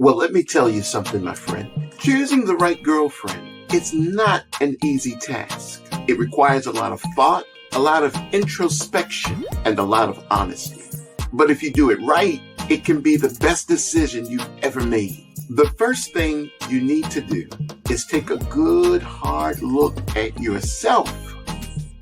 Well, let me tell you something, my friend. Choosing the right girlfriend, it's not an easy task. It requires a lot of thought, a lot of introspection, and a lot of honesty. But if you do it right, it can be the best decision you've ever made. The first thing you need to do is take a good, hard look at yourself.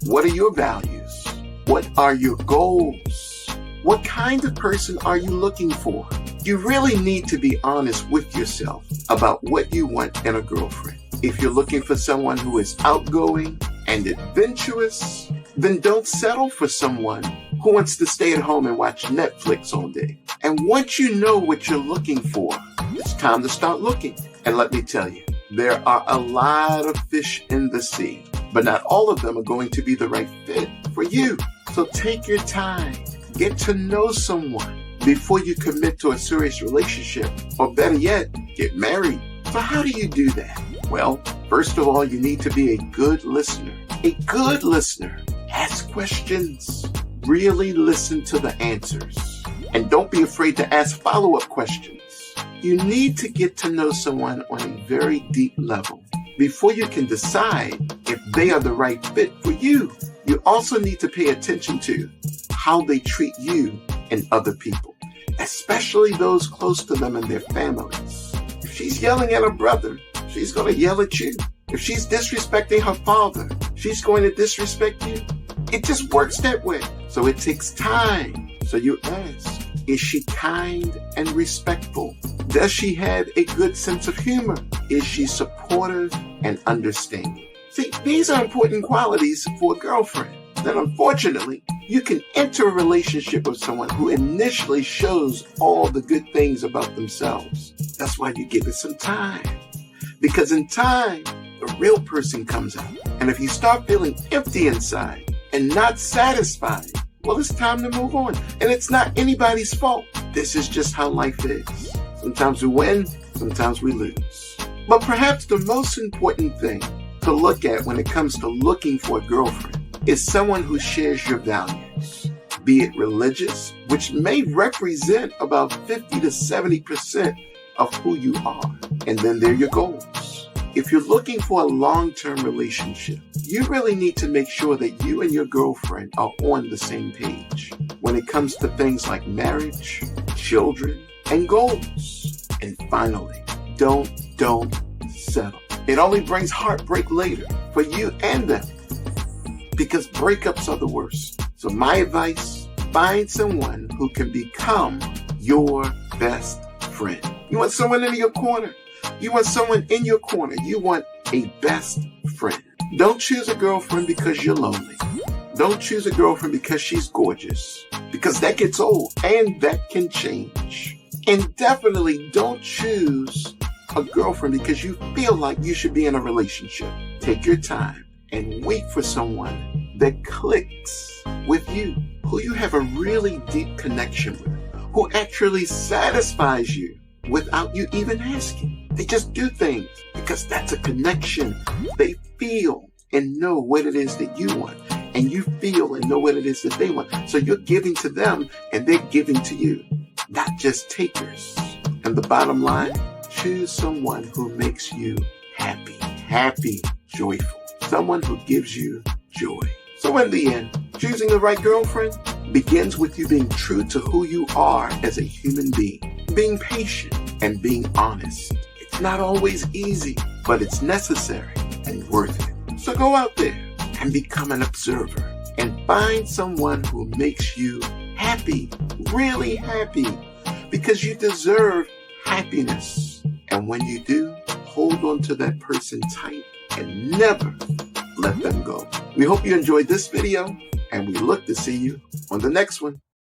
What are your values? What are your goals? What kind of person are you looking for? You really need to be honest with yourself about what you want in a girlfriend. If you're looking for someone who is outgoing and adventurous, then don't settle for someone who wants to stay at home and watch Netflix all day. And once you know what you're looking for, it's time to start looking. And let me tell you, there are a lot of fish in the sea, but not all of them are going to be the right fit for you. So take your time, get to know someone before you commit to a serious relationship, or better yet, get married. So how do you do that? Well, first of all, you need to be a good listener. A good listener. Ask questions. Really listen to the answers. And don't be afraid to ask follow-up questions. You need to get to know someone on a very deep level before you can decide if they are the right fit for you. You also need to pay attention to how they treat you and other people, especially those close to them and their families. If she's yelling at her brother, she's going to yell at you. If she's disrespecting her father, she's going to disrespect you. It just works that way. So it takes time. So you ask, is she kind and respectful? Does she have a good sense of humor? Is she supportive and understanding? See, these are important qualities for a girlfriend. Then unfortunately, you can enter a relationship with someone who initially shows all the good things about themselves. That's why you give it some time. Because in time, the real person comes out. And if you start feeling empty inside and not satisfied, well, it's time to move on. And it's not anybody's fault. This is just how life is. Sometimes we win, sometimes we lose. But perhaps the most important thing to look at when it comes to looking for a girlfriend is someone who shares your values, be it religious, which may represent about 50 to 70% of who you are. And then there are your goals. If you're looking for a long-term relationship, you really need to make sure that you and your girlfriend are on the same page when it comes to things like marriage, children, and goals. And finally, don't settle. It only brings heartbreak later for you and them, because breakups are the worst. So my advice, find someone who can become your best friend. You want someone in your corner. You want someone in your corner. You want a best friend. Don't choose a girlfriend because you're lonely. Don't choose a girlfriend because she's gorgeous, because that gets old and that can change. And definitely don't choose a girlfriend because you feel like you should be in a relationship. Take your time and wait for someone that clicks with you, who you have a really deep connection with, who actually satisfies you without you even asking. They just do things because that's a connection. They feel and know what it is that you want, and you feel and know what it is that they want. So you're giving to them and they're giving to you, not just takers. And the bottom line, choose someone who makes you happy, joyful, someone who gives you joy. So in the end, choosing the right girlfriend begins with you being true to who you are as a human being, being patient and being honest. It's not always easy, but it's necessary and worth it. So go out there and become an observer and find someone who makes you happy, really happy, because you deserve happiness. And when you do, hold on to that person tight and never let them go. We hope you enjoyed this video, and we look to see you on the next one.